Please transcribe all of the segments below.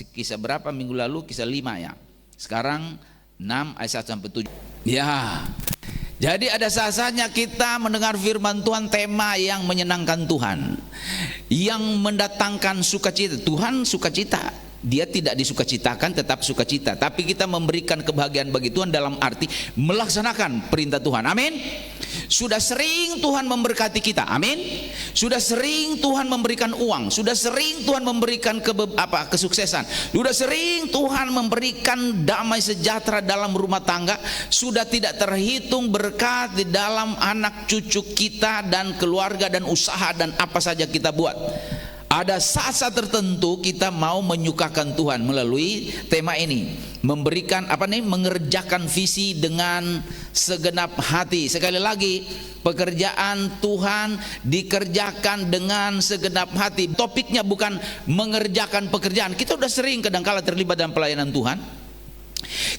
Kisah berapa minggu lalu? Kisah 5 ya. Sekarang 6 ayat 1 sampai 7. Ya. Jadi ada saat-saatnya kita mendengar firman Tuhan, tema yang menyenangkan Tuhan, yang mendatangkan sukacita. Tuhan sukacita. Dia tidak disukacitakan, tetap sukacita. Tapi kita memberikan kebahagiaan bagi Tuhan dalam arti melaksanakan perintah Tuhan. Amin. Sudah sering Tuhan memberkati kita. Amin. Sudah sering Tuhan memberikan uang. Sudah sering Tuhan memberikan kesuksesan. Sudah sering Tuhan memberikan damai sejahtera dalam rumah tangga. Sudah tidak terhitung berkat di dalam anak cucu kita dan keluarga dan usaha dan apa saja kita buat. Ada saat-saat tertentu kita mau menyukakan Tuhan melalui tema ini, memberikan mengerjakan visi dengan segenap hati. Sekali lagi, pekerjaan Tuhan dikerjakan dengan segenap hati. Topiknya bukan mengerjakan pekerjaan. Kita udah sering kadang-kala terlibat dalam pelayanan Tuhan.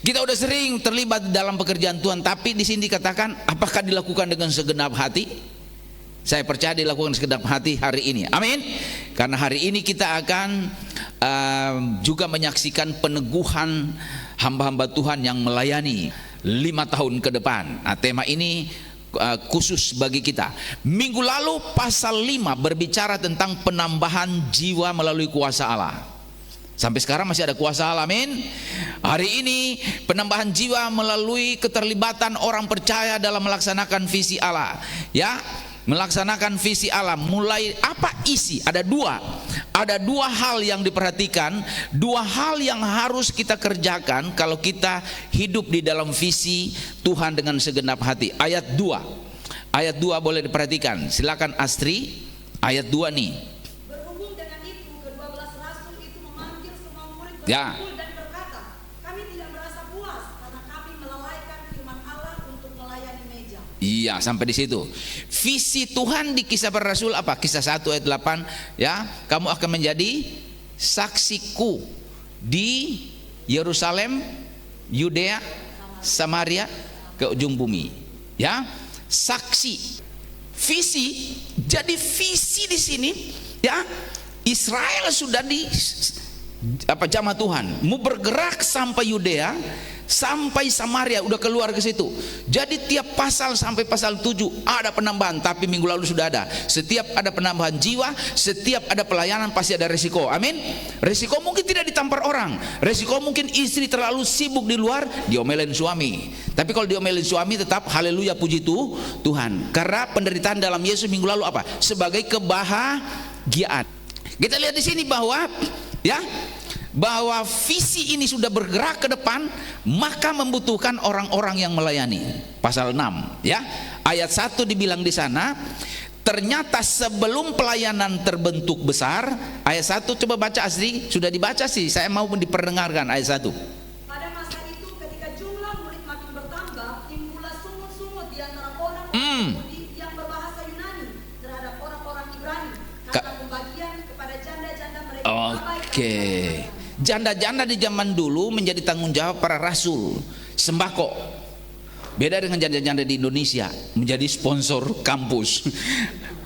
Kita udah sering terlibat dalam pekerjaan Tuhan, tapi di sini dikatakan apakah dilakukan dengan segenap hati? Saya percaya dilakukan segenap hati hari ini. Amin. Karena hari ini kita akan juga menyaksikan peneguhan hamba-hamba Tuhan yang melayani 5 tahun ke depan. Nah, tema ini khusus bagi kita. Minggu lalu pasal 5 berbicara tentang penambahan jiwa melalui kuasa Allah. Sampai sekarang masih ada kuasa Allah. Amin. Hari ini penambahan jiwa melalui keterlibatan orang percaya dalam melaksanakan visi Allah. Ya. Melaksanakan visi Allah. Mulai apa isi? Ada dua hal yang diperhatikan, dua hal yang harus kita kerjakan kalau kita hidup di dalam visi Tuhan dengan segenap hati. Ayat 2 boleh diperhatikan. Silakan Astri. Ayat 2 nih. Berhubung dengan itu, ke-12 rasul itu memanggil semua murid Ya. berkumpul dan berkata, kami tidak merasa puas karena kami melalaikan firman Allah untuk melayani meja. Iya, sampai di situ. Visi Tuhan di Kisah Para Rasul apa? Kisah 1 ayat 8, ya. Kamu akan menjadi saksiku di Yerusalem, Yudea, Samaria, ke ujung bumi. Ya, saksi. Visi. Jadi visi di sini, ya. Israel sudah di jamaah Tuhan, mau bergerak sampai Yudea, sampai Samaria, udah keluar ke situ. Jadi tiap pasal sampai pasal 7 ada penambahan, tapi minggu lalu sudah ada. Setiap ada penambahan jiwa, setiap ada pelayanan pasti ada resiko. Amin. Resiko mungkin tidak ditampar orang. Resiko mungkin istri terlalu sibuk di luar, diomelin suami. Tapi kalau diomelin suami tetap haleluya, puji Tuhan. Karena penderitaan dalam Yesus minggu lalu apa? Sebagai kebahagiaan. Kita lihat di sini bahwa bahwa visi ini sudah bergerak ke depan, maka membutuhkan orang-orang yang melayani. Pasal 6 ya. Ayat 1 dibilang di sana, ternyata sebelum pelayanan terbentuk besar. Ayat 1 coba baca Asri, sudah dibaca sih, saya mau diperdengarkan ayat 1. Pada masa itu ketika jumlah murid makin bertambah, timbullah sungut-sungut di antara orang yang berbahasa Yunani terhadap orang-orang Ibrani karena pembagian kepada janda-janda mereka. Oke. Janda-janda di zaman dulu menjadi tanggung jawab para rasul. Sembako. Beda dengan janda-janda di Indonesia, menjadi sponsor kampus.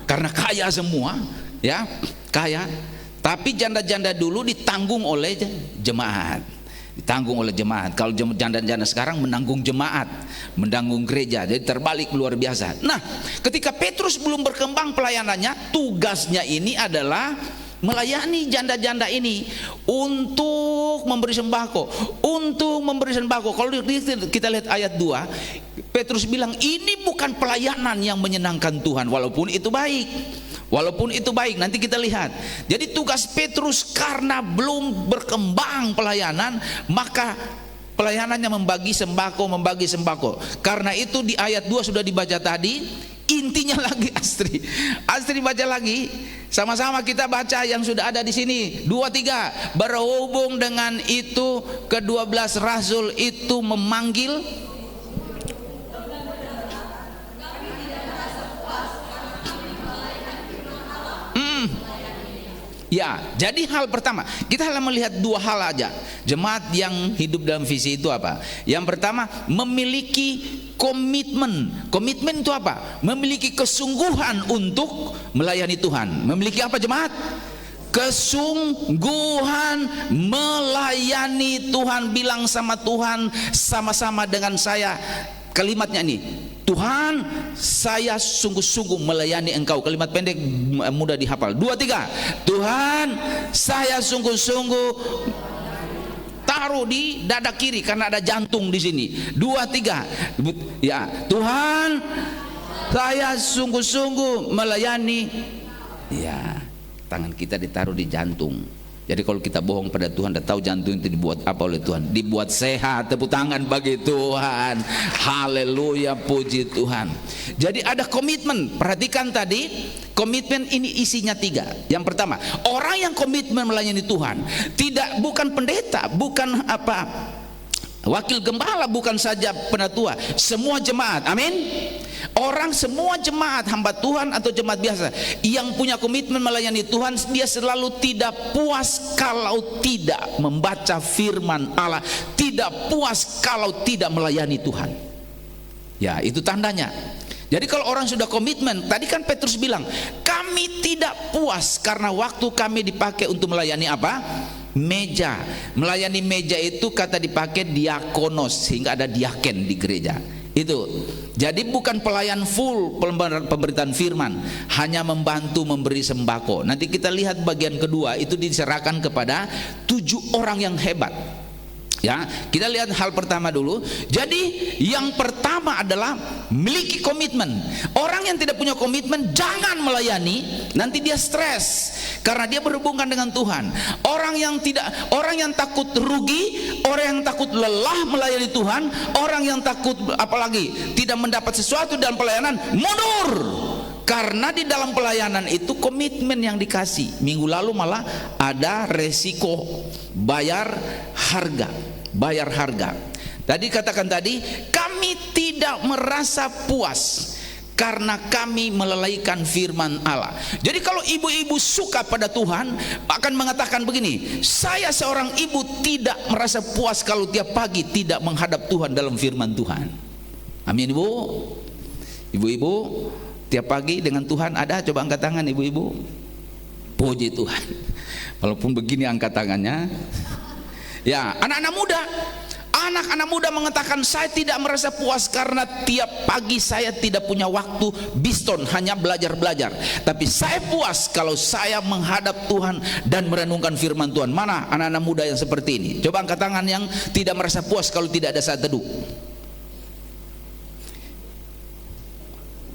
Karena kaya semua, ya, kaya. Tapi janda-janda dulu ditanggung oleh jemaat. Ditanggung oleh jemaat. Kalau janda-janda sekarang menanggung jemaat, menanggung gereja. Jadi terbalik, luar biasa. Nah, ketika Petrus belum berkembang pelayanannya, tugasnya ini adalah melayani janda-janda ini untuk memberi sembako, Kalau kita lihat ayat 2, Petrus bilang ini bukan pelayanan yang menyenangkan Tuhan, walaupun itu baik. Nanti kita lihat. Jadi tugas Petrus karena belum berkembang pelayanan, maka pelayanannya membagi sembako. Karena itu di ayat 2 sudah dibaca tadi. Intinya lagi Astri baca lagi, sama-sama kita baca yang sudah ada di sini. 2, 3. Berhubung dengan itu ke-12 rasul itu memanggil Ya, jadi hal pertama, kita hanya melihat 2 hal aja. Jemaat yang hidup dalam visi itu apa? Yang pertama, memiliki komitmen. Komitmen itu apa? Memiliki kesungguhan untuk melayani Tuhan. Memiliki apa jemaat? kesungguhan melayani Tuhan. Bilang sama Tuhan sama-sama dengan saya kalimatnya ini, Tuhan, saya sungguh-sungguh melayani Engkau. Kalimat pendek mudah dihafal. 2, 3. Tuhan, saya sungguh-sungguh, taruh di dada kiri karena ada jantung di sini. 2, 3. Ya, Tuhan, saya sungguh-sungguh melayani. Ya, tangan kita ditaruh di jantung. Jadi kalau kita bohong pada Tuhan, udah tahu jantung itu dibuat apa oleh Tuhan? Dibuat sehat. Tepuk tangan bagi Tuhan. Haleluya, puji Tuhan. Jadi ada komitmen. Perhatikan tadi, komitmen ini isinya 3. Yang pertama, orang yang komitmen melayani Tuhan, bukan pendeta, bukan wakil gembala, bukan saja penatua, semua jemaat. Amin. Orang semua jemaat hamba Tuhan atau jemaat biasa yang punya komitmen melayani Tuhan, dia selalu tidak puas kalau tidak membaca firman Allah, tidak puas kalau tidak melayani Tuhan. Ya, itu tandanya. Jadi kalau orang sudah komitmen, tadi kan Petrus bilang, kami tidak puas karena waktu kami dipakai untuk melayani apa? Meja. Melayani meja itu kata dipakai diakonos, sehingga ada diaken di gereja. Itu. Jadi bukan pelayan full pemberitaan firman, hanya membantu memberi sembako. Nanti kita lihat bagian kedua, itu diserahkan kepada 7 orang yang hebat. Ya, kita lihat hal pertama dulu. Jadi yang pertama adalah miliki komitmen. Orang yang tidak punya komitmen jangan melayani, nanti dia stres karena dia berhubungan dengan Tuhan. Orang yang takut rugi, orang yang takut lelah melayani Tuhan, orang yang takut apalagi tidak mendapat sesuatu dalam pelayanan, mundur. Karena di dalam pelayanan itu komitmen yang dikasih. Minggu lalu malah ada resiko bayar harga. Tadi katakan tadi, kami tidak merasa puas karena kami melalaikan firman Allah. Jadi kalau ibu-ibu suka pada Tuhan akan mengatakan begini, saya seorang ibu tidak merasa puas kalau tiap pagi tidak menghadap Tuhan dalam firman Tuhan. Amin, Ibu. Ibu-ibu tiap pagi dengan Tuhan ada? Coba angkat tangan ibu-ibu. Puji Tuhan. Walaupun begini angkat tangannya. Ya, anak-anak muda mengatakan, saya tidak merasa puas karena tiap pagi saya tidak punya waktu biston, hanya belajar. Tapi saya puas kalau saya menghadap Tuhan dan merenungkan firman Tuhan. Mana anak-anak muda yang seperti ini? Coba angkat tangan yang tidak merasa puas kalau tidak ada saat teduh.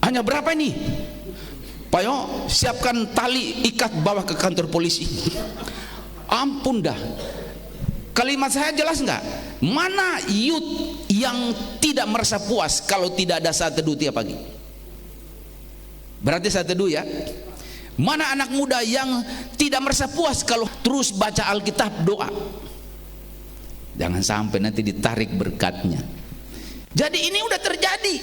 Hanya berapa ini? Pak Yo, siapkan tali, ikat, bawa ke kantor polisi. Ampun dah. Kalimat saya jelas nggak? Mana youth yang tidak merasa puas kalau tidak ada saat teduh tiap pagi? Berarti saat teduh ya. Mana anak muda yang tidak merasa puas kalau terus baca Alkitab, doa? Jangan sampai nanti ditarik berkatnya. Jadi ini udah terjadi,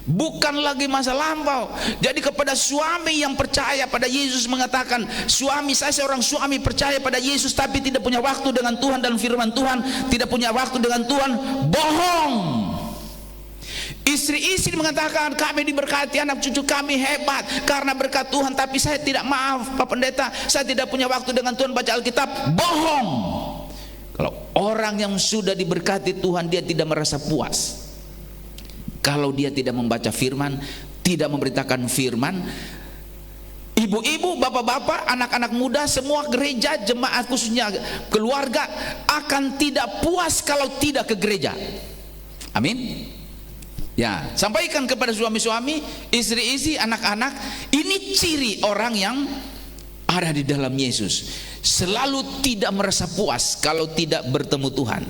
bukan lagi masa lampau. Jadi kepada suami yang percaya pada Yesus mengatakan, suami, saya seorang suami percaya pada Yesus tapi tidak punya waktu dengan Tuhan dan firman Tuhan, tidak punya waktu dengan Tuhan, bohong. Istri-istri mengatakan, kami diberkati, anak cucu kami hebat karena berkat Tuhan, tapi saya tidak, maaf Pak Pendeta, saya tidak punya waktu dengan Tuhan baca Alkitab, bohong. Kalau orang yang sudah diberkati Tuhan, dia tidak merasa puas kalau dia tidak membaca firman, tidak memberitakan firman. Ibu-ibu, bapak-bapak, anak-anak muda, semua gereja, jemaat, khususnya keluarga akan tidak puas kalau tidak ke gereja. Amin. Ya, sampaikan kepada suami-suami, istri-istri, anak-anak, ini ciri orang yang ada di dalam Yesus. Selalu tidak merasa puas kalau tidak bertemu Tuhan.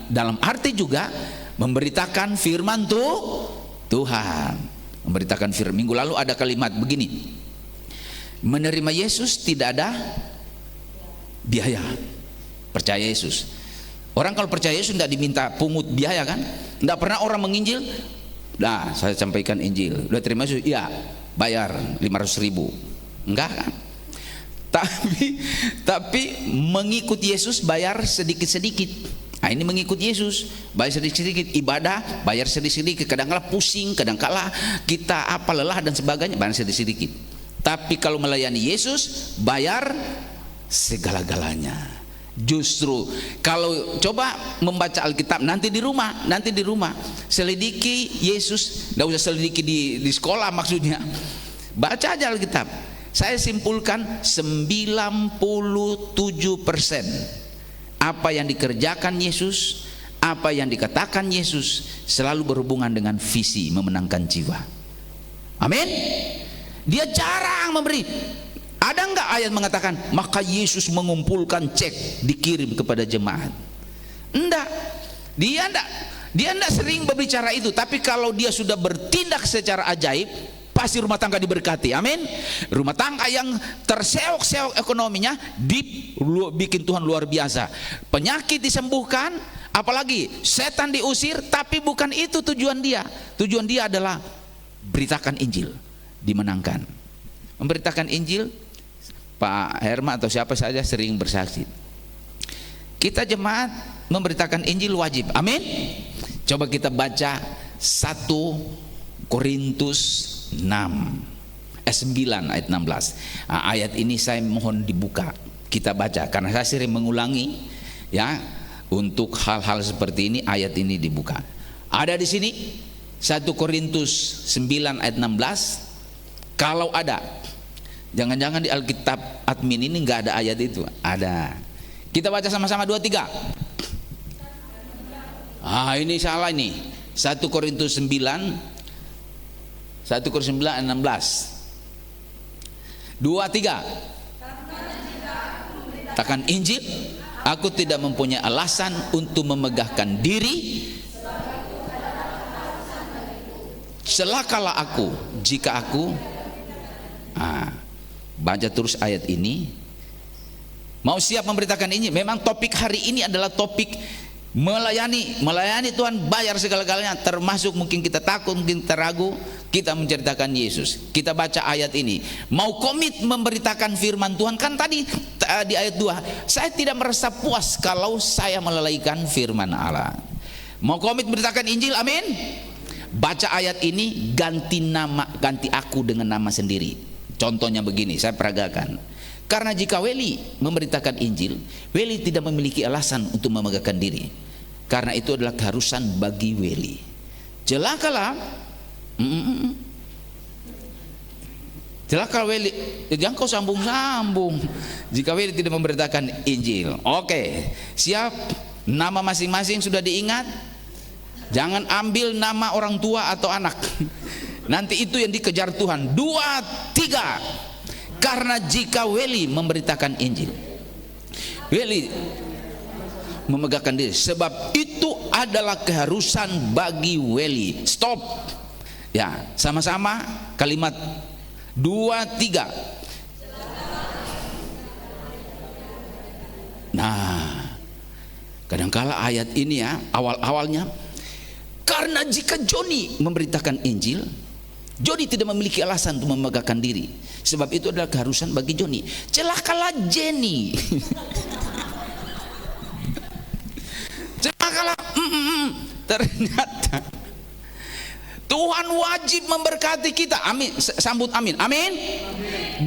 Dalam arti juga memberitakan firman Tuhan. Memberitakan firman. Minggu lalu ada kalimat begini, menerima Yesus tidak ada biaya. Percaya Yesus. Orang kalau percaya Yesus tidak diminta pungut biaya kan? Tidak pernah orang menginjil, nah saya sampaikan Injil, udah terima Yesus, ya bayar 500.000. Enggak kan? Tapi mengikut Yesus bayar sedikit-sedikit. Nah, ini mengikut Yesus, bayar sedikit-sedikit, ibadah bayar sedikit-sedikit, kadang-kala pusing, kadang-kala kita lelah dan sebagainya, bayar sedikit-sedikit. Tapi kalau melayani Yesus, bayar segala-galanya. Justru kalau coba membaca Alkitab nanti di rumah selidiki Yesus, tidak usah selidiki di sekolah maksudnya. Baca aja Alkitab. Saya simpulkan 97% apa yang dikerjakan Yesus, apa yang dikatakan Yesus selalu berhubungan dengan visi memenangkan jiwa. Amin. Dia jarang memberi. Ada enggak ayat mengatakan maka Yesus mengumpulkan cek dikirim kepada jemaat? Enggak. Dia enggak sering berbicara itu, tapi kalau dia sudah bertindak secara ajaib, pasti rumah tangga diberkati. Amin. Rumah tangga yang terseok-seok ekonominya bikin Tuhan luar biasa. Penyakit disembuhkan, apalagi setan diusir. Tapi bukan itu tujuan dia. Tujuan dia adalah beritakan Injil, dimenangkan. Memberitakan Injil, Pak Herma atau siapa saja sering bersaksi. Kita jemaat memberitakan Injil wajib. Amin. Coba kita baca 1 Korintus 9 ayat 16. Ayat ini saya mohon dibuka, kita baca karena saya sering mengulangi ya, untuk hal-hal seperti ini ayat ini dibuka. Ada di sini 1 Korintus 9 ayat 16. Kalau ada, jangan-jangan di Alkitab admin ini nggak ada ayat itu. Ada. Kita baca sama-sama 2, 3. Ini salah ini. 1 Korintus 9 ayat 16. 2, 3. Katakan Injil, aku tidak mempunyai alasan untuk memegahkan diri. Celakalah aku jika aku baca terus ayat ini. Mau siap memberitakan Injil. Memang topik hari ini adalah topik melayani Tuhan, bayar segala-galanya, termasuk mungkin kita takut, mungkin kita ragu, kita menceritakan Yesus. Kita baca ayat ini, mau komit memberitakan firman Tuhan. Kan tadi di ayat 2, saya tidak merasa puas kalau saya melalaikan firman Allah. Mau komit memberitakan Injil, amin. Baca ayat ini, ganti aku dengan nama sendiri. Contohnya begini, saya peragakan. Karena jika Weli memberitakan Injil, Weli tidak memiliki alasan untuk memegahkan diri, karena itu adalah keharusan bagi Weli. Celakalah Weli, jangan kau sambung-sambung jika Weli tidak memberitakan Injil. Oke, siap. Nama masing-masing sudah diingat. Jangan ambil nama orang tua atau anak. Nanti itu yang dikejar Tuhan. 2, 3. Karena jika Weli memberitakan Injil, Weli memegahkan diri, sebab itu adalah keharusan bagi Weli. Stop. Ya, sama-sama kalimat 2, 3. Nah, kadangkala ayat ini ya, awal-awalnya, karena jika Joni memberitakan Injil, Joni tidak memiliki alasan untuk memegahkan diri, sebab itu adalah keharusan bagi Joni. Celakalah Jenny. Celakalah. Ternyata Tuhan wajib memberkati kita. Amin. Sambut amin. Amin.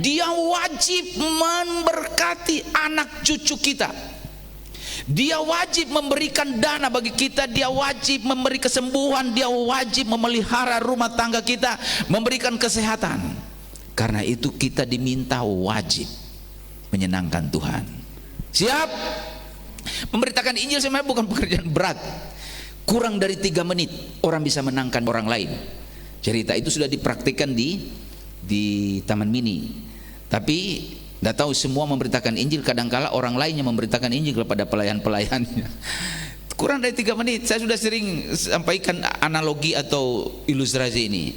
Dia wajib memberkati anak cucu kita. Dia wajib memberikan dana bagi kita. Dia wajib memberi kesembuhan. Dia wajib memelihara rumah tangga kita, memberikan kesehatan. Karena itu kita diminta wajib menyenangkan Tuhan. Siap? Memberitakan Injil sebenarnya bukan pekerjaan berat. Kurang dari 3 menit orang bisa menangkan orang lain. Cerita itu sudah dipraktikkan di Taman Mini. Tapi tidak tahu semua memberitakan Injil. Kadangkala orang lainnya memberitakan Injil kepada pelayan-pelayannya. Kurang dari 3 menit. Saya sudah sering sampaikan analogi atau ilustrasi ini.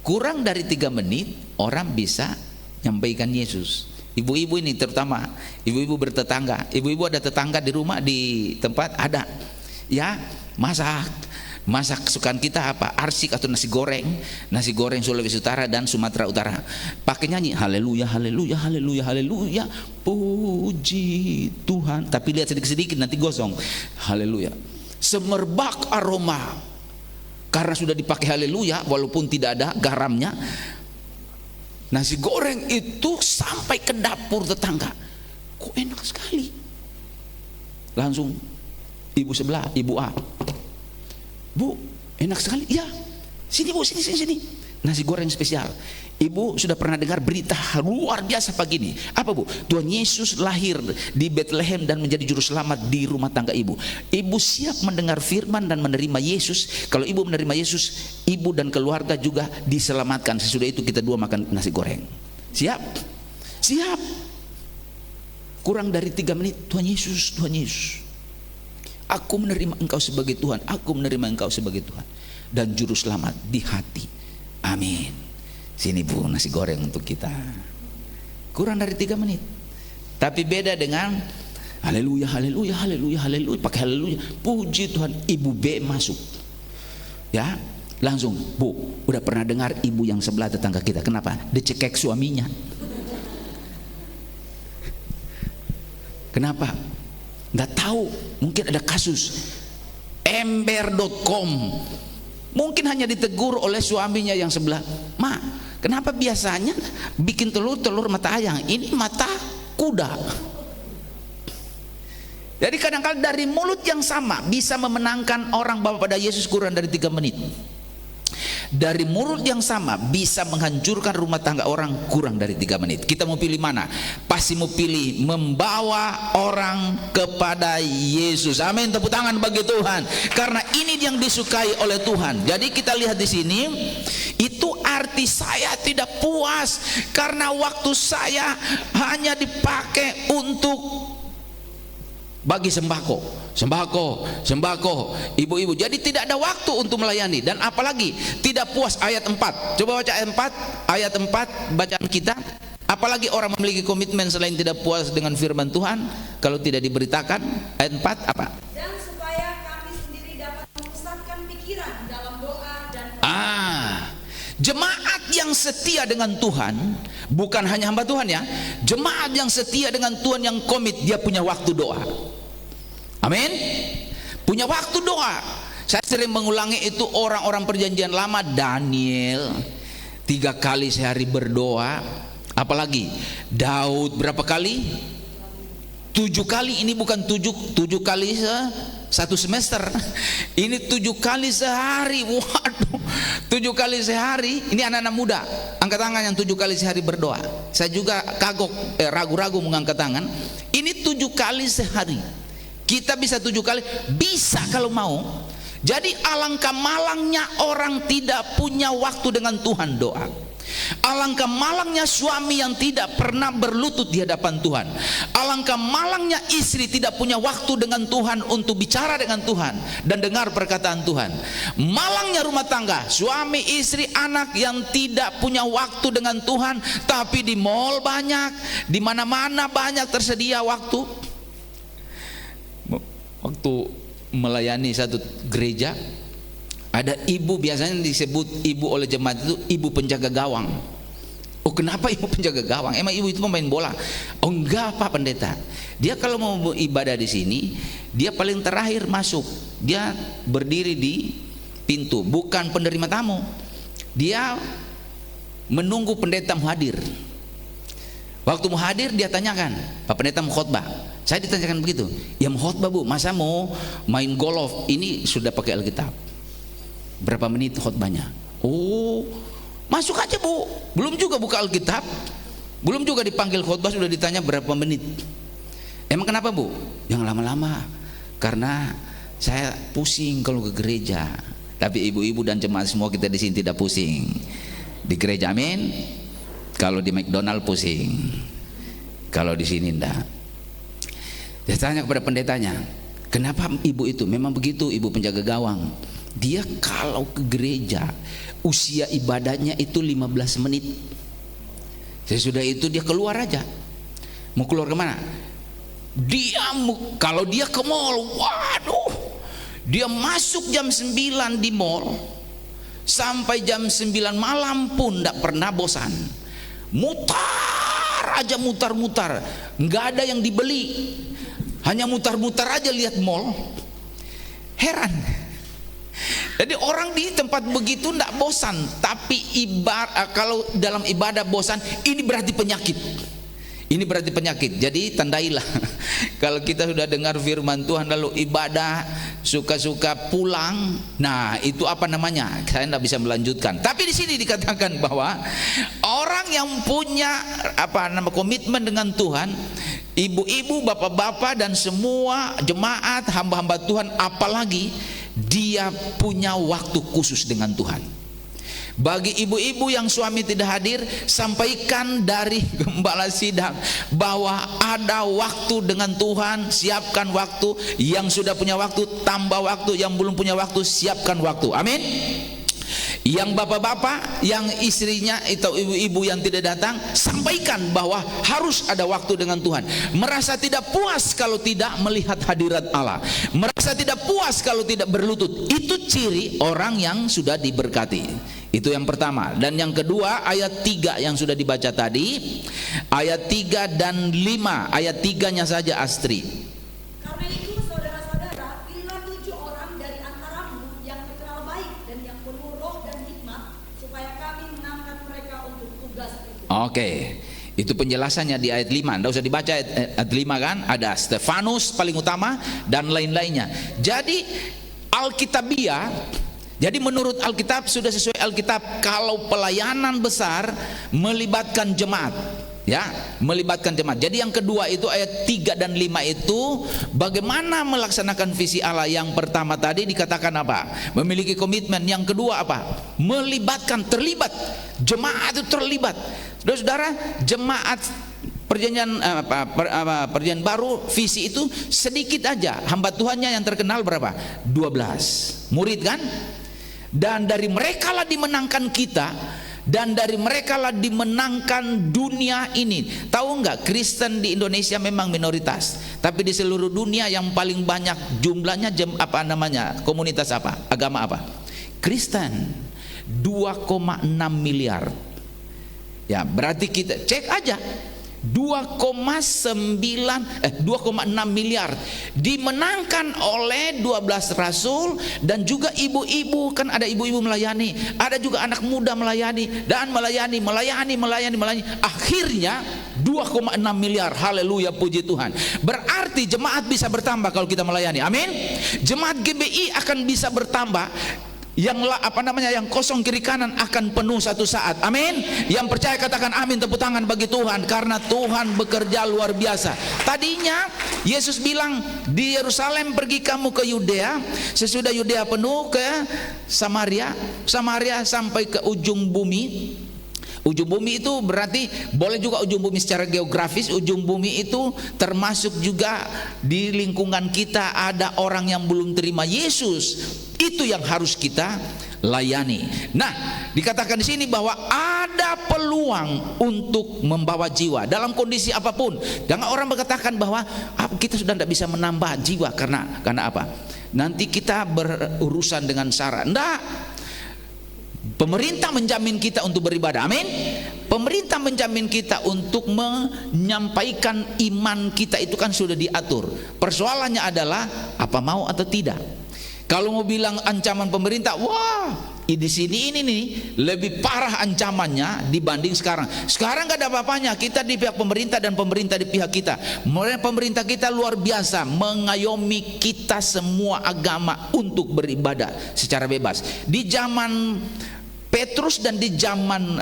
Kurang dari 3 menit orang bisa nyampaikan Yesus. Ibu-ibu ini terutama, ibu-ibu bertetangga. Ibu-ibu ada tetangga di rumah, di tempat ada. Ya, masak kesukaan kita apa? Arsik atau nasi goreng Sulawesi Utara dan Sumatera Utara. Pakai nyanyi haleluya haleluya haleluya haleluya, puji Tuhan. Tapi lihat sedikit-sedikit nanti gosong. Haleluya. Semerbak aroma. Karena sudah dipakai haleluya walaupun tidak ada garamnya. Nasi goreng itu sampai ke dapur tetangga. Kok enak sekali. Langsung ibu sebelah, ibu A, Bu, enak sekali. Ya, sini Bu, sini. Nasi goreng spesial. Ibu sudah pernah dengar berita luar biasa pagi ini. Apa Bu? Tuhan Yesus lahir di Bethlehem dan menjadi juru selamat di rumah tangga ibu. Ibu siap mendengar firman dan menerima Yesus. Kalau ibu menerima Yesus, ibu dan keluarga juga diselamatkan. Sesudah itu kita dua makan nasi goreng. Siap? Siap. Kurang dari 3 menit, Tuhan Yesus, aku menerima Engkau sebagai Tuhan. Aku menerima Engkau sebagai Tuhan dan juru selamat di hati. Amin. Sini Bu, nasi goreng untuk kita. Kurang dari 3 menit. Tapi beda dengan haleluya, pakai haleluya, puji Tuhan. Ibu B masuk, ya, langsung, Bu, udah pernah dengar ibu yang sebelah tetangga kita? Kenapa? Dia cekek suaminya. Kenapa? Nggak tahu, mungkin ada kasus ember.com. Mungkin hanya ditegur oleh suaminya yang sebelah. Ma, kenapa biasanya bikin telur mata ayam, ini mata kuda? Jadi kadang-kadang dari mulut yang sama bisa memenangkan orang bawa pada Yesus kurang dari 3 menit. Dari mulut yang sama bisa menghancurkan rumah tangga orang kurang dari 3 menit. Kita mau pilih mana? Pasti mau pilih membawa orang kepada Yesus. Amin, tepuk tangan bagi Tuhan. Karena ini yang disukai oleh Tuhan. Jadi kita lihat di sini, itu arti saya tidak puas karena waktu saya hanya dipakai untuk bagi sembako, ibu-ibu. Jadi tidak ada waktu untuk melayani. Dan apalagi tidak puas. Ayat 4, coba baca ayat 4 bacaan kita. Apalagi orang memiliki komitmen selain tidak puas dengan firman Tuhan kalau tidak diberitakan. Ayat 4 apa? Dan supaya kami sendiri dapat memusatkan pikiran dalam doa dan jemaat yang setia dengan Tuhan, bukan hanya hamba Tuhan ya, jemaat yang setia dengan Tuhan, yang komit, dia punya waktu doa. Amin. Punya waktu doa. Saya sering mengulangi itu, orang-orang perjanjian lama, Daniel 3 kali sehari berdoa. Apalagi Daud berapa kali? 7 kali. Ini bukan 7 kali satu semester. Ini 7 kali sehari. Waduh, 7 kali sehari. Ini anak-anak muda, angkat tangan yang 7 kali sehari berdoa. Saya juga kagok, ragu-ragu mengangkat tangan. Ini 7 kali sehari. Kita bisa 7 kali, bisa kalau mau. Jadi alangkah malangnya orang tidak punya waktu dengan Tuhan doa. Alangkah malangnya suami yang tidak pernah berlutut di hadapan Tuhan. Alangkah malangnya istri tidak punya waktu dengan Tuhan untuk bicara dengan Tuhan dan dengar perkataan Tuhan. Malangnya rumah tangga, suami, istri, anak yang tidak punya waktu dengan Tuhan, tapi di mall banyak, di mana-mana banyak tersedia waktu. Waktu melayani satu gereja, ada ibu, biasanya disebut ibu oleh jemaat itu ibu penjaga gawang. Oh, kenapa ibu penjaga gawang? Emang ibu itu pemain bola? Oh enggak Pak Pendeta, dia kalau mau ibadah di sini, dia paling terakhir masuk. Dia berdiri di pintu, bukan penerima tamu. Dia menunggu pendeta mau hadir. Waktu mau hadir dia tanyakan, Pak Pendeta mau khotbah? Saya ditanyakan begitu, ya mau khotbah Bu, masa mau main golf? Ini sudah pakai Alkitab. Berapa menit khotbahnya? Oh, masuk aja Bu. Belum juga buka Alkitab, belum juga dipanggil khotbah sudah ditanya berapa menit. Emang kenapa Bu? Yang lama-lama, karena saya pusing kalau ke gereja. Tapi ibu-ibu dan jemaat semua kita di sini tidak pusing di gereja, amin. Kalau di McDonald pusing, kalau di sini enggak. Dia tanya kepada pendetanya, kenapa ibu itu? Memang begitu, ibu penjaga gawang. Dia kalau ke gereja, usia ibadahnya itu 15 menit. Sesudah itu dia keluar aja. Mau keluar kemana? Kalau dia ke mall, waduh, dia masuk jam 9 di mall, sampai jam 9 malam pun tidak pernah bosan. Mutar aja, mutar-mutar, nggak ada yang dibeli, hanya mutar-mutar aja lihat mall. Heran, Jadi orang di tempat begitu tidak bosan, tapi kalau dalam ibadah bosan, ini berarti penyakit. Ini berarti penyakit. Jadi tandailah kalau kita sudah dengar firman Tuhan lalu ibadah suka-suka pulang, nah itu apa namanya? Saya tidak bisa melanjutkan. Tapi di sini dikatakan bahwa orang yang punya komitmen dengan Tuhan, ibu-ibu, bapak-bapak dan semua jemaat hamba-hamba Tuhan, apalagi dia punya waktu khusus dengan Tuhan. Bagi ibu-ibu yang suami tidak hadir, sampaikan dari gembala sidang bahwa ada waktu dengan Tuhan. Siapkan waktu. Yang sudah punya waktu, tambah waktu. Yang belum punya waktu, siapkan waktu. Amin. Yang bapak-bapak, yang istrinya atau ibu-ibu yang tidak datang, sampaikan bahwa harus ada waktu dengan Tuhan. Merasa tidak puas kalau tidak melihat hadirat Allah, merasa tidak puas kalau tidak berlutut. Itu ciri orang yang sudah diberkati. Itu yang pertama. Dan yang kedua, ayat 3 yang sudah dibaca tadi, ayat 3 dan 5. Ayat 3-nya saja, Astri. Karena itu saudara-saudara, pilihlah 7 orang dari antaramu yang terkenal baik dan yang penuh roh dan hikmat, supaya kami mengangkat mereka untuk tugas itu. Oke. Itu penjelasannya di ayat 5. Tidak usah dibaca ayat 5 kan. Ada Stefanus paling utama dan lain-lainnya. Jadi Alkitabiah, jadi menurut Alkitab, sudah sesuai Alkitab, kalau pelayanan besar melibatkan jemaat, ya, melibatkan jemaat. Jadi yang kedua itu ayat 3 dan 5 itu bagaimana melaksanakan visi Allah. Yang pertama tadi dikatakan apa? Memiliki komitmen. Yang kedua apa? Melibatkan, terlibat. Jemaat itu terlibat. Saudara, jemaat perjanjian baru, visi itu sedikit aja. Hamba Tuhannya yang terkenal berapa? 12 murid kan? Dan dari mereka lah dimenangkan kita, dan dari mereka lah dimenangkan dunia ini. Tahu enggak, Kristen di Indonesia memang minoritas, tapi di seluruh dunia yang paling banyak jumlahnya komunitas apa? Agama apa? Kristen. 2,6 miliar. Ya, berarti kita cek aja 2,6 miliar dimenangkan oleh 12 rasul, dan juga ibu-ibu, kan ada ibu-ibu melayani, ada juga anak muda melayani, dan melayani. Akhirnya 2,6 miliar. Haleluya, puji Tuhan. Berarti jemaat bisa bertambah kalau kita melayani. Amin. Jemaat GBI akan bisa bertambah. Yang kosong kiri kanan akan penuh satu saat. Amin. Yang percaya katakan amin, tepuk tangan bagi Tuhan, karena Tuhan bekerja luar biasa. Tadinya Yesus bilang, di Yerusalem pergi kamu ke Yudea, sesudah Yudea penuh ke Samaria, Samaria sampai ke ujung bumi. Ujung bumi itu berarti boleh juga ujung bumi secara geografis. Ujung bumi itu termasuk juga di lingkungan kita ada orang yang belum terima Yesus. Itu yang harus kita layani. Nah, dikatakan di sini bahwa ada peluang untuk membawa jiwa dalam kondisi apapun. Jangan orang berkatakan bahwa kita sudah tidak bisa menambah jiwa karena apa? Nanti kita berurusan dengan syarat. Enggak. Pemerintah menjamin kita untuk beribadah. Amin. Pemerintah menjamin kita untuk menyampaikan iman kita, itu kan sudah diatur. Persoalannya adalah apa mau atau tidak. Kalau mau bilang ancaman pemerintah, wah, di sini ini nih lebih parah ancamannya dibanding sekarang. Sekarang gak ada apa-apanya, kita di pihak pemerintah dan pemerintah di pihak kita. Pemerintah kita luar biasa mengayomi kita semua agama untuk beribadah secara bebas. Di zaman Petrus dan di zaman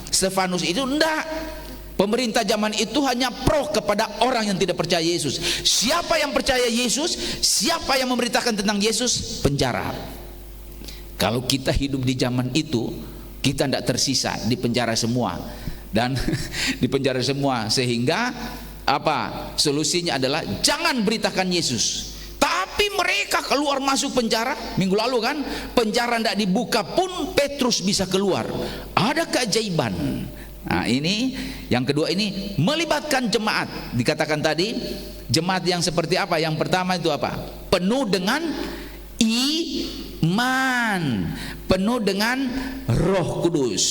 Stefanus itu enggak. Pemerintah zaman itu hanya pro kepada orang yang tidak percaya Yesus. Siapa yang percaya Yesus, siapa yang memberitakan tentang Yesus, penjara. Kalau kita hidup di zaman itu, kita tidak tersisa, di penjara semua. Dan di penjara semua, sehingga apa? Solusinya adalah jangan beritakan Yesus. Tapi mereka keluar masuk penjara. Minggu lalu kan, penjara tidak dibuka pun Petrus bisa keluar. Ada keajaiban. Nah, ini yang kedua, ini melibatkan jemaat. Dikatakan tadi jemaat yang seperti apa? Yang pertama itu apa? Penuh dengan iman, penuh dengan Roh Kudus.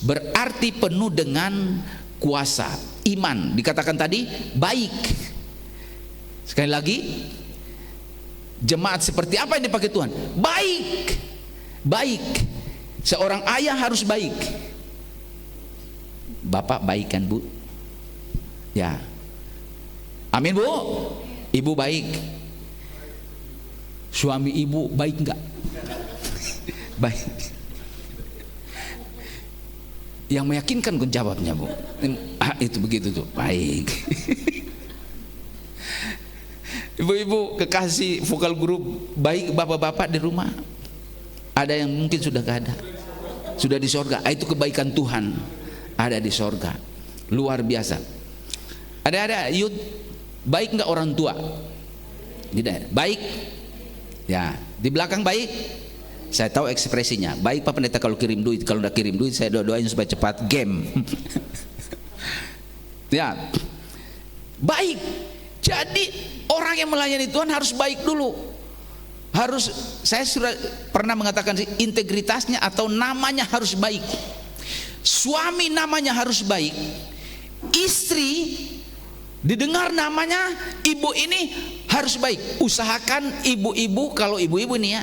Berarti penuh dengan kuasa. Iman dikatakan tadi baik. Sekali lagi, Jemaat seperti apa yang dipakai Tuhan? Baik. Baik. Seorang ayah harus baik. Bapak baik kan, Bu? Ya. Amin, Bu. Ibu baik. Suami ibu baik enggak? Baik. Yang meyakinkan gue jawabnya, Bu. Itu begitu tuh, baik. Ibu-ibu kekasih vokal grup baik, bapak-bapak di rumah. Ada yang mungkin sudah gak ada, sudah di sorga. Itu kebaikan Tuhan ada di sorga, luar biasa. Ada yud baik nggak orang tua? Tidak baik ya, di belakang baik. Saya tahu ekspresinya baik. Pak Pendeta kalau kirim duit, kalau udah kirim duit saya doain supaya cepat game. Ya, baik. Jadi orang yang melayani Tuhan harus baik dulu. Harus, saya sudah pernah mengatakan integritasnya atau namanya harus baik. Suami namanya harus baik. Istri didengar namanya ibu ini harus baik. Usahakan ibu-ibu, kalau ibu-ibu nih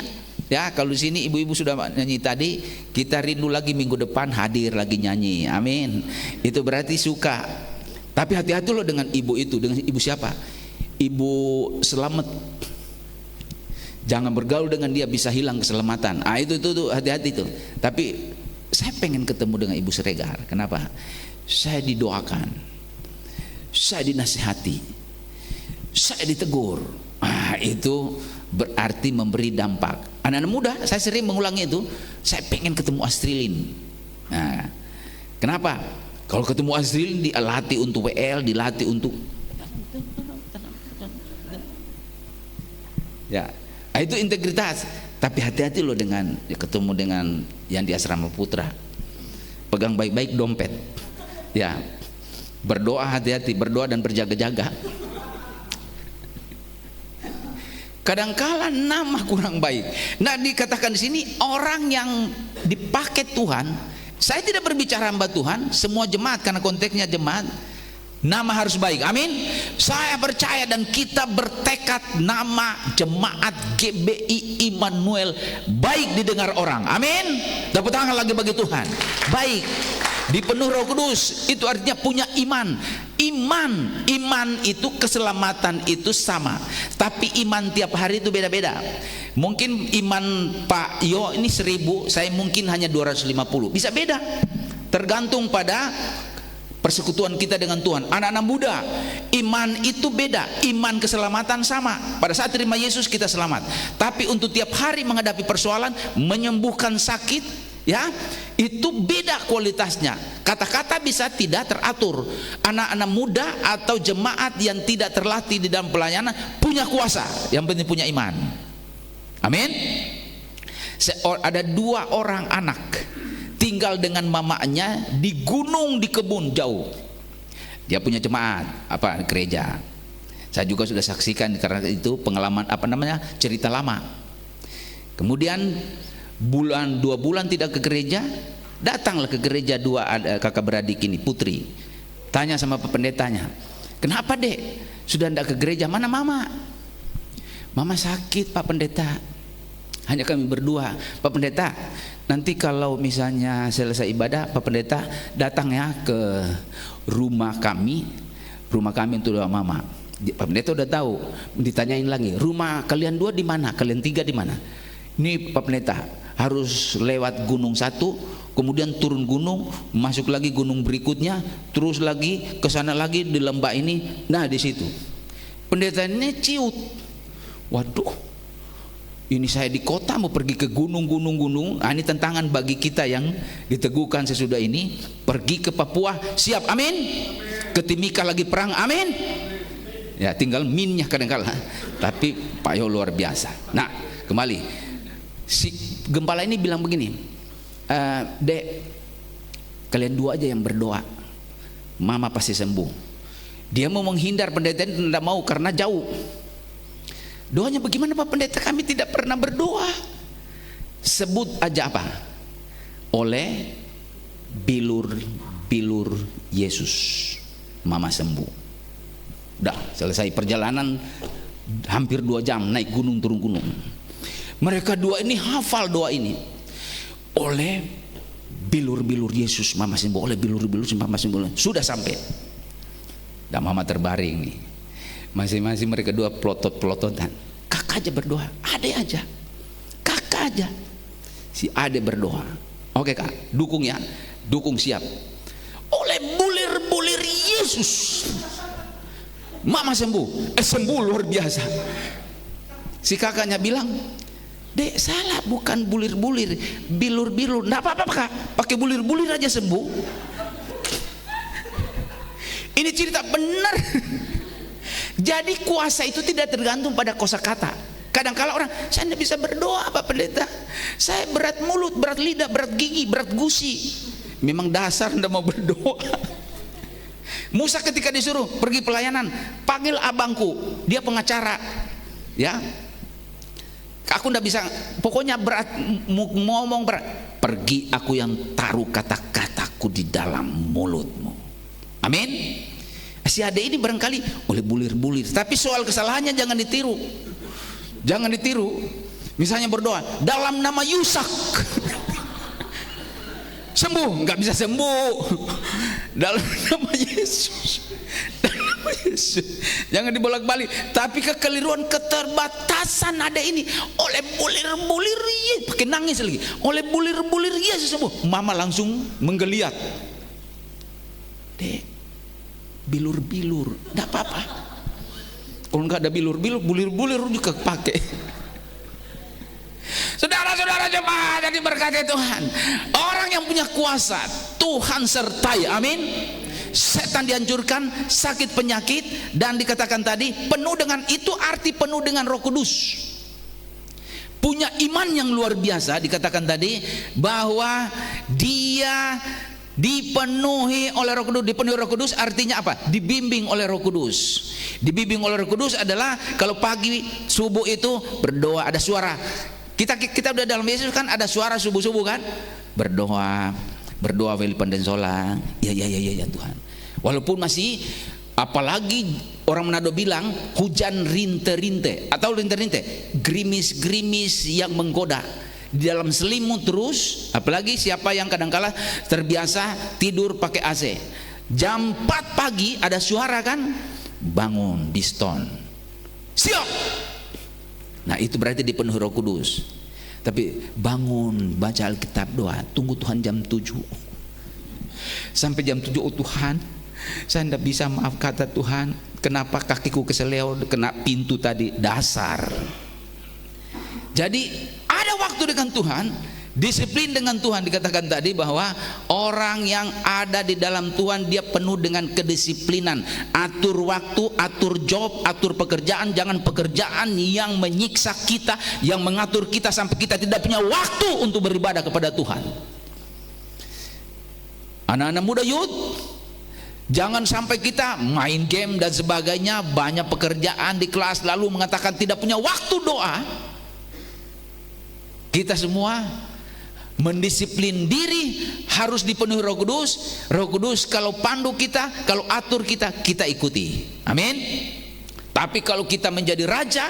ya, kalau di sini ibu-ibu sudah nyanyi tadi, kita rindu lagi minggu depan hadir lagi nyanyi. Amin. Itu berarti suka. Tapi hati-hati loh dengan ibu itu. Dengan ibu siapa? Ibu Selamat. Jangan bergaul dengan dia, bisa hilang keselamatan. Itu hati-hati tuh. Tapi saya pengen ketemu dengan Ibu Siregar. Kenapa? Saya didoakan, saya dinasihati, saya ditegur. Itu berarti memberi dampak. Anak-anak muda, saya sering mengulangi itu. Saya pengen ketemu Astrilin. Nah, kenapa? Kalau ketemu Astrilin, dilatih untuk WL, dilatih untuk ya. Itu integritas. Tapi hati-hati loh dengan ketemu dengan yang di asrama putra. Pegang baik-baik dompet. Ya. Berdoa hati-hati, berdoa dan berjaga-jaga. Kadangkala nama kurang baik. Nah, dikatakan di sini orang yang dipakai Tuhan. Saya tidak berbicara hamba Tuhan, semua jemaat karena konteksnya jemaat. Nama harus baik. Amin. Saya percaya dan kita bertekad nama jemaat GBI Immanuel baik didengar orang. Amin. Tepuk tangan lagi bagi Tuhan. Baik, dipenuh Roh Kudus, itu artinya punya iman. Iman itu keselamatan itu sama, tapi iman tiap hari itu beda-beda. Mungkin iman Pak Yo ini 1000, saya mungkin hanya 250. Bisa beda, tergantung pada persekutuan kita dengan Tuhan. Anak-anak muda, iman itu beda. Iman keselamatan sama. Pada saat terima Yesus kita selamat. Tapi untuk tiap hari menghadapi persoalan, menyembuhkan sakit, ya, itu beda kualitasnya. Kata-kata bisa tidak teratur. Anak-anak muda atau jemaat yang tidak terlatih di dalam pelayanan punya kuasa. Yang penting punya iman. Amin. Ada 2 orang anak tinggal dengan mamanya di gunung, di kebun jauh. Dia punya jemaat, gereja. Saya juga sudah saksikan karena itu pengalaman cerita lama. Kemudian 2 bulan tidak ke gereja, datanglah ke gereja 2 kakak beradik ini, putri. Tanya sama Pak Pendetanya, kenapa Dek sudah tidak ke gereja? Mana mama? Mama sakit Pak Pendeta. Hanya kami berdua. Pak Pendeta, nanti kalau misalnya selesai ibadah, Pak Pendeta datang ya ke rumah kami untuk doa mama. Pak Pendeta udah tahu. Ditanyain lagi, rumah kalian 2 di mana? Kalian 3 di mana? Ini Pak Pendeta harus lewat gunung 1, kemudian turun gunung, masuk lagi gunung berikutnya, terus lagi ke sana lagi di lembah ini. Nah, di situ pendeta ini ciut. Waduh, ini saya di kota mau pergi ke gunung. Ini tantangan bagi kita yang diteguhkan sesudah ini. Pergi ke Papua, siap? Amin. Ke Timika lagi perang, amin. Ya, tinggal minnya kadang-kala. Tapi Pak Yo luar biasa. Nah, kembali, si gembala ini bilang begini, Dek, kalian 2 aja yang berdoa, mama pasti sembuh. Dia mau menghindar, pendeta ini tidak mau karena jauh. Doanya bagaimana Pak Pendeta? Kami tidak pernah berdoa. Sebut aja apa? Oleh bilur Yesus, mama sembuh. Udah selesai perjalanan, hampir 2 jam naik gunung turun gunung. Mereka dua ini hafal doa ini. Oleh bilur-bilur Yesus Mama sembuh, oleh bilur-bilur Mama sembuh. Sudah sampai. Dan Mama terbaring nih. Masing-masing mereka dua pelotot-pelototan. Kakak aja berdoa, Ade aja. Kakak aja. Si Ade berdoa. Oke Kak, dukung ya. Dukung siap. Oleh bulir-bulir Yesus Mama sembuh. Sembuh luar biasa. Si kakaknya bilang, Dek salah, bukan bulir-bulir, bilur-bilur. Nggak apa-apa Kak, pakai bulir-bulir aja sembuh. Ini cerita benar. Jadi kuasa itu tidak tergantung pada kosakata. Kadang-kala orang, saya tidak bisa berdoa Pak Pendeta, saya berat mulut, berat lidah, berat gigi, berat gusi. Memang dasar tidak mau berdoa. Musa ketika disuruh pergi pelayanan, panggil abangku, dia pengacara, ya. Aku tidak bisa, pokoknya berat, ngomong berat. Pergi, aku yang taruh kata-kataku di dalam mulutmu. Amin. Si Ade ini barangkali oleh bulir-bulir, tapi soal kesalahannya jangan ditiru. Jangan ditiru. Misalnya berdoa dalam nama Yusak, sembuh, nggak bisa sembuh. Dalam nama Yesus, dalam nama Yesus. Jangan dibolak-balik. Tapi kekeliruan, keterbatasan ada ini. Oleh bulir-bulir Yesus, pakai nangis lagi. Oleh bulir-bulir Yesus sembuh. Mama langsung menggeliat. Dek, bilur-bilur, nggak apa-apa. Kalau nggak ada bilur-bilur, bulir-bulir juga pakai. Saudara-saudara jemaat yang diberkati Tuhan, orang yang punya kuasa Tuhan sertai, amin. Setan dihancurkan, sakit penyakit, dan dikatakan tadi penuh dengan, itu arti penuh dengan Roh Kudus. Punya iman yang luar biasa, dikatakan tadi bahwa dia dipenuhi oleh Roh Kudus. Dipenuhi Roh Kudus artinya apa? Dibimbing oleh Roh Kudus. Dibimbing oleh Roh Kudus adalah kalau pagi subuh itu berdoa, ada suara. Kita udah dalam Yesus kan, ada suara subuh-subuh kan? Berdoa Weli Pandensola. Ya Tuhan. Walaupun masih, apalagi orang Manado bilang hujan rinte-rinte atau rinte-rinte, gerimis-gerimis yang menggoda. Di dalam selimut terus, apalagi siapa yang kadangkala terbiasa tidur pakai AC. Jam 4 pagi ada suara kan, bangun Diston, siap. Nah itu berarti dipenuhi Roh Kudus. Tapi bangun, baca Alkitab, doa, tunggu Tuhan jam 7. Sampai jam 7, oh Tuhan, saya tidak bisa, maaf kata Tuhan, kenapa kakiku keseleo kena pintu tadi, dasar. Jadi ada waktu dengan Tuhan, disiplin dengan Tuhan. Dikatakan tadi bahwa orang yang ada di dalam Tuhan, dia penuh dengan kedisiplinan. Atur waktu, atur job, atur pekerjaan. Jangan pekerjaan yang menyiksa kita, yang mengatur kita sampai kita tidak punya waktu untuk beribadah kepada Tuhan. Anak-anak muda youth, jangan sampai kita main game dan sebagainya, banyak pekerjaan di kelas, lalu mengatakan tidak punya waktu doa. Kita semua mendisiplin diri, harus dipenuhi Roh Kudus. Roh Kudus kalau pandu kita, kalau atur kita, kita ikuti. Amin. Tapi kalau kita menjadi raja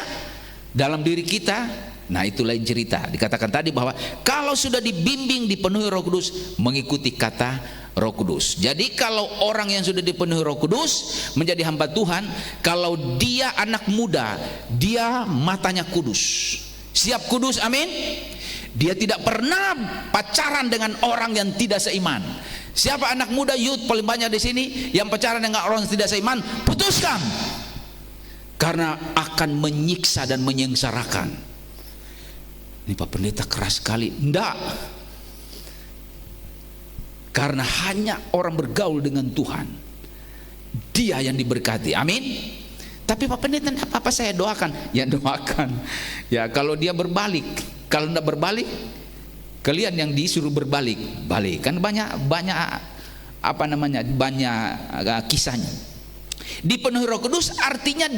dalam diri kita, nah itu lain cerita. Dikatakan tadi bahwa kalau sudah dibimbing, dipenuhi Roh Kudus, mengikuti kata Roh Kudus. Jadi kalau orang yang sudah dipenuhi Roh Kudus menjadi hamba Tuhan, kalau dia anak muda, dia matanya kudus, siap kudus, amin. Dia tidak pernah pacaran dengan orang yang tidak seiman. Siapa anak muda youth paling banyak di sini yang pacaran dengan orang yang tidak seiman, putuskan. Karena akan menyiksa dan menyengsarakan. Ini Pak Pendeta keras sekali. Enggak. Karena hanya orang bergaul dengan Tuhan, dia yang diberkati, amin. Tapi Pak Pendeta, apa saya doakan? Ya doakan. Ya kalau dia berbalik, kalau tidak berbalik, kalian yang disuruh berbalik, balik. Kan banyak apa namanya, banyak kisahnya. Dipenuhi Roh Kudus artinya